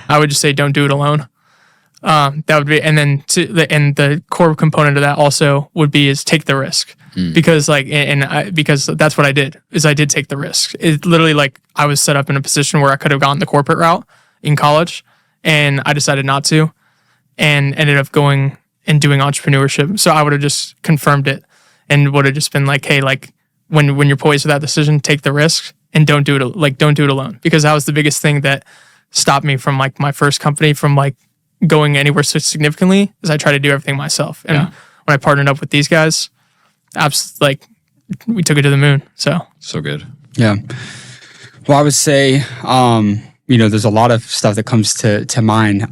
I would just say don't do it alone. That would be, and then the core component of that also would be is take the risk, because because that's what I did, is I did take the risk. It literally, like, I was set up in a position where I could have gone the corporate route in college, and I decided not to, and ended up going and doing entrepreneurship. So I would have just confirmed it and would have just been like, hey, like, when you're poised with that decision, take the risk and don't do it alone, because that was the biggest thing that stopped me from, like, my first company from, like, going anywhere so significantly, is I try to do everything myself. And when I partnered up with these guys, we took it to the moon. So good. Yeah. Well, I would say, there's a lot of stuff that comes to mind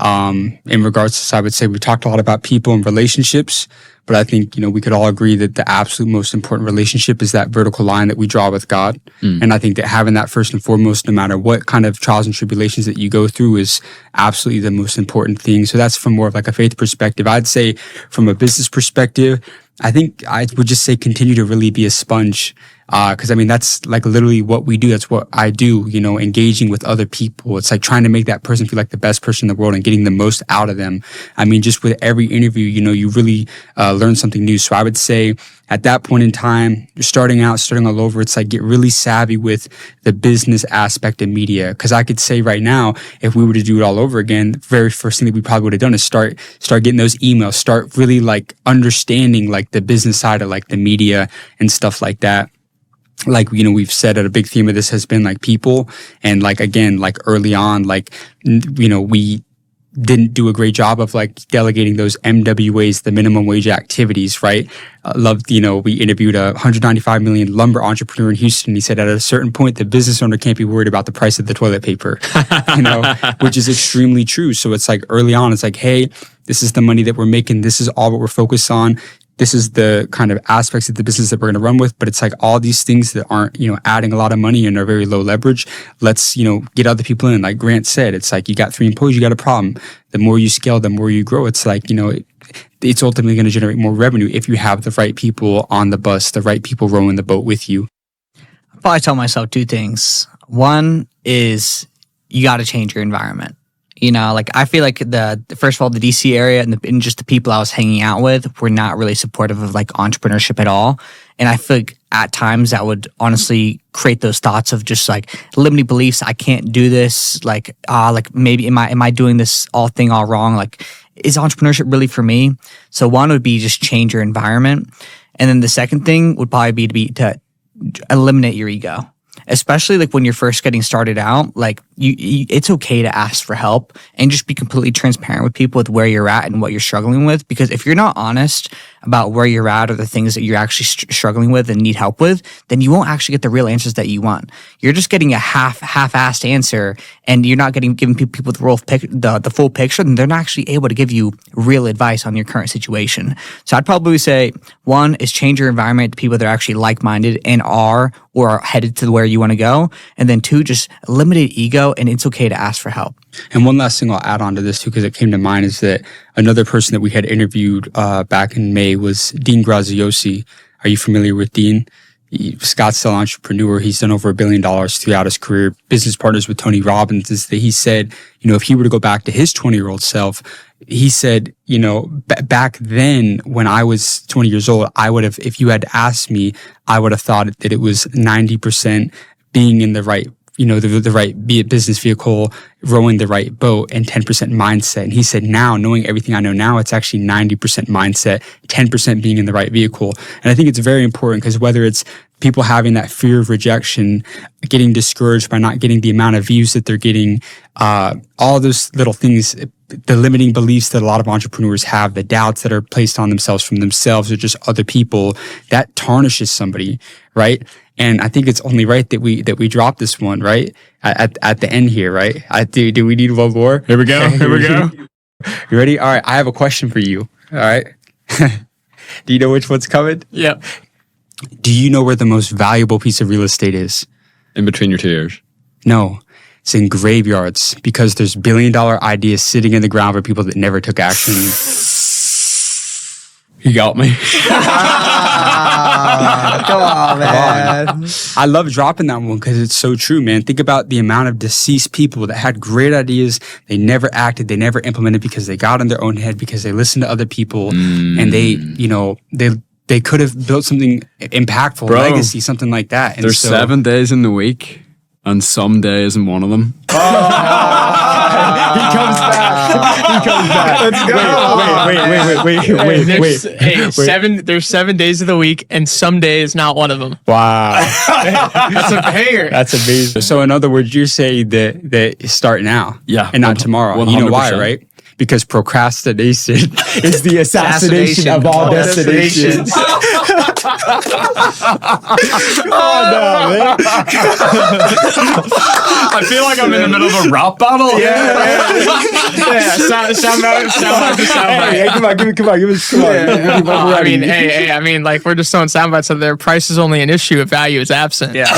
in regards to this. I would say we talked a lot about people and relationships, but I think, we could all agree that the absolute most important relationship is that vertical line that we draw with God. And I think that having that first and foremost, no matter what kind of trials and tribulations that you go through, is absolutely the most important thing. So that's from more of like a faith perspective. I'd say from a business perspective, I think I would just say continue to really be a sponge. Because that's like literally what we do. That's what I do, engaging with other people. It's like trying to make that person feel like the best person in the world and getting the most out of them. Just with every interview, you really learn something new. So I would say at that point in time, you're starting all over. It's like get really savvy with the business aspect of media. Because I could say right now, if we were to do it all over again, the very first thing that we probably would have done is start getting those emails, start really like understanding like the business side of like the media and stuff like that. Like, we've said that a big theme of this has been like people, and like, again, like early on, like, we didn't do a great job of like delegating those MWAs, the minimum wage activities, right? We interviewed a 195 million lumber entrepreneur in Houston. He said at a certain point, the business owner can't be worried about the price of the toilet paper, which is extremely true. So it's like early on, it's like, hey, this is the money that we're making. This is all what we're focused on. This is the kind of aspects of the business that we're going to run with, but it's like all these things that aren't, adding a lot of money and are very low leverage. Let's, get other people in. Like Grant said, it's like you got 3 employees, you got a problem. The more you scale, the more you grow. It's like, it's ultimately going to generate more revenue if you have the right people on the bus, the right people rowing the boat with you. I probably tell myself 2 things. One is you got to change your environment. I feel like first of all, the DC area and just the people I was hanging out with were not really supportive of like entrepreneurship at all. And I feel like at times that would honestly create those thoughts of just like limiting beliefs. I can't do this. Like maybe am I doing this all wrong? Like, is entrepreneurship really for me? So one would be just change your environment. And then the second thing would probably be to eliminate your ego. Especially like when you're first getting started out, like it's okay to ask for help and just be completely transparent with people with where you're at and what you're struggling with. Because if you're not honest about where you're at or the things that you're actually struggling with and need help with, then you won't actually get the real answers that you want. You're just getting a half-assed answer, and you're not giving people the full picture, and they're not actually able to give you real advice on your current situation. So I'd probably say 1 is change your environment to people that are actually like-minded and are headed to where you want to go. And then 2, just eliminate ego, and it's okay to ask for help. And one last thing I'll add on to this too, because it came to mind, is that another person that we had interviewed back in May was Dean Graziosi. Are you familiar with Dean? Scottsdale entrepreneur. He's done over $1 billion throughout his career. Business partners with Tony Robbins. Is that he said, if he were to go back to his 20-year-old self, he said, back then when I was 20 years old, I would have, if you had asked me, I would have thought that it was 90% being in the right, the right business vehicle, rowing the right boat, and 10% mindset. And he said, now, knowing everything I know now, it's actually 90% mindset, 10% being in the right vehicle. And I think it's very important, because whether it's people having that fear of rejection, getting discouraged by not getting the amount of views that they're getting, all those little things, the limiting beliefs that a lot of entrepreneurs have, the doubts that are placed on themselves from themselves or just other people, that tarnishes somebody, right? And I think it's only right that we drop this one, right? At the end here, right? Do we need one more? Here we go. You ready? All right. I have a question for you. All right. Do you know which one's coming? Yeah. Do you know where the most valuable piece of real estate is? In between your 2 ears. No. It's in graveyards, because there's $1 billion ideas sitting in the ground for people that never took action. You got me. Come on, man. I love dropping that one because it's so true, man. Think about the amount of deceased people that had great ideas. They never acted. They never implemented because they got in their own head, because they listened to other people, and they could have built something impactful, legacy, something like that. And there's 7 days in the week, and some day isn't one of them. He comes back. Let's go. There's 7 days of the week, and some day is not one of them. Wow. That's a banger. That's amazing. So in other words, you're saying that start now. Yeah. And not tomorrow. 100%. You know why, right? Because procrastination is the assassination of all destinations. Oh, no, man. I feel like I'm in the middle of a rap battle. Yeah. Sound bite. Hey, come on. I mean, like, we're just throwing sound bites out there. Price is only an issue if value is absent. Yeah.